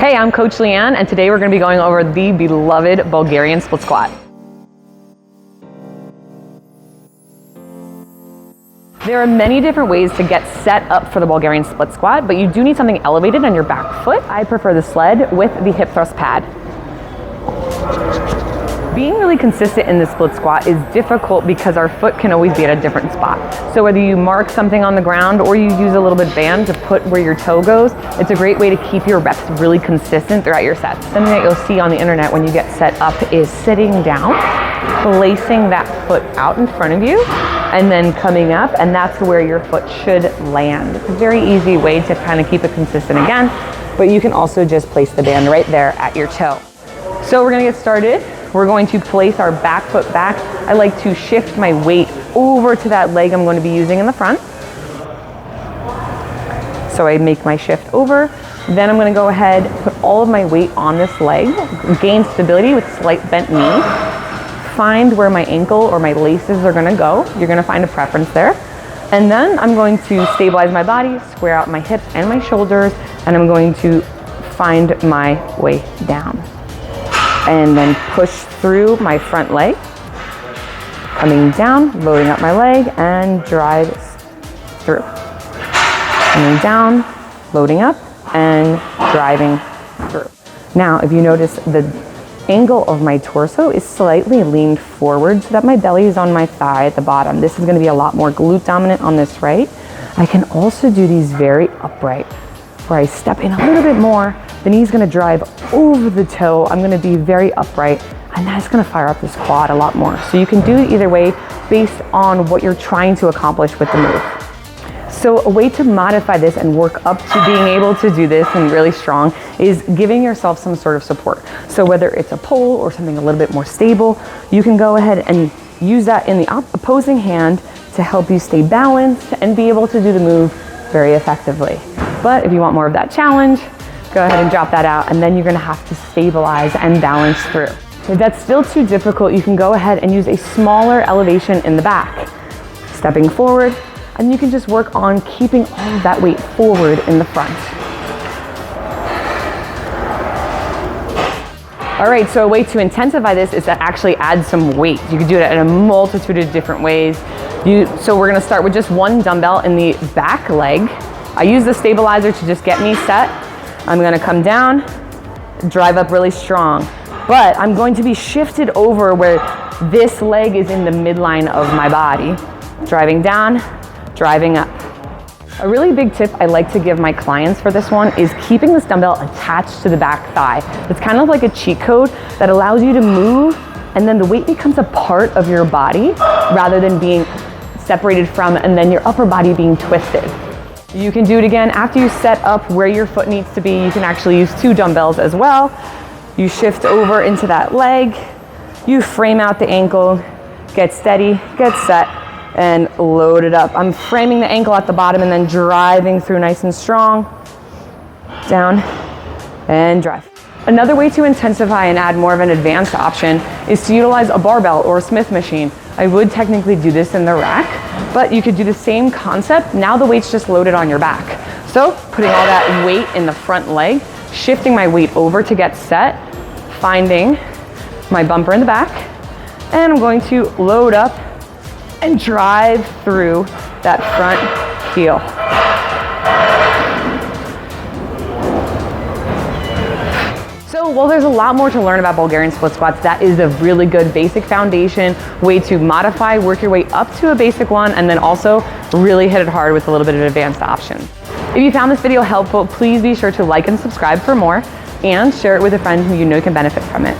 Hey, I'm Coach Leanne, and today we're going to be going over the beloved Bulgarian split squat. There are many different ways to get set up for the Bulgarian split squat, but you do need something elevated on your back foot. I prefer the sled with the hip thrust pad. Being really consistent in the split squat is difficult because our foot can always be at a different spot. So whether you mark something on the ground or you use a little bit of band to put where your toe goes, it's a great way to keep your reps really consistent throughout your sets. Something that you'll see on the internet when you get set up is sitting down, placing that foot out in front of you, and then coming up, and that's where your foot should land. It's a very easy way to kind of keep it consistent again, but you can also just place the band right there at your toe. So we're gonna get started. We're going to place our back foot back. I like to shift my weight over to that leg I'm going to be using in the front. So I make my shift over. Then I'm gonna go ahead, put all of my weight on this leg, gain stability with slight bent knee, find where my ankle or my laces are gonna go. You're gonna find a preference there. And then I'm going to stabilize my body, square out my hips and my shoulders, and I'm going to find my way down. And then push through my front leg, coming down, loading up my leg, and drive through. Coming down, loading up, and driving through. Now, if you notice, the angle of my torso is slightly leaned forward so that my belly is on my thigh at the bottom. This is gonna be a lot more glute dominant on this right. I can also do these very upright, where I step in a little bit more. The knee's gonna drive over the toe. I'm gonna be very upright, and that's gonna fire up this quad a lot more. So you can do it either way based on what you're trying to accomplish with the move. So a way to modify this and work up to being able to do this and really strong is giving yourself some sort of support. So whether it's a pole or something a little bit more stable, you can go ahead and use that in the opposing hand to help you stay balanced and be able to do the move very effectively. But if you want more of that challenge, go ahead and drop that out, and then you're gonna have to stabilize and balance through. If that's still too difficult, you can go ahead and use a smaller elevation in the back. Stepping forward, and you can just work on keeping all of that weight forward in the front. All right, so a way to intensify this is to actually add some weight. You can do it in a multitude of different ways. So we're gonna start with just one dumbbell in the back leg. I use the stabilizer to just get me set. I'm gonna come down, drive up really strong, but I'm going to be shifted over where this leg is in the midline of my body. Driving down, driving up. A really big tip I like to give my clients for this one is keeping this dumbbell attached to the back thigh. It's kind of like a cheat code that allows you to move, and then the weight becomes a part of your body rather than being separated from, and then your upper body being twisted. You can do it again after you set up where your foot needs to be. You can actually use two dumbbells as well. You shift over into that leg, you frame out the ankle, get steady, get set, and load it up. I'm framing the ankle at the bottom and then driving through nice and strong, down, and drive. Another way to intensify and add more of an advanced option is to utilize a barbell or a Smith machine. I would technically do this in the rack, but you could do the same concept. Now the weight's just loaded on your back. So putting all that weight in the front leg, shifting my weight over to get set, finding my bumper in the back, and I'm going to load up and drive through that front heel. So while there's a lot more to learn about Bulgarian split squats, that is a really good basic foundation way to modify, work your way up to a basic one, and then also really hit it hard with a little bit of advanced options. If you found this video helpful, please be sure to like and subscribe for more, and share it with a friend who you know can benefit from it.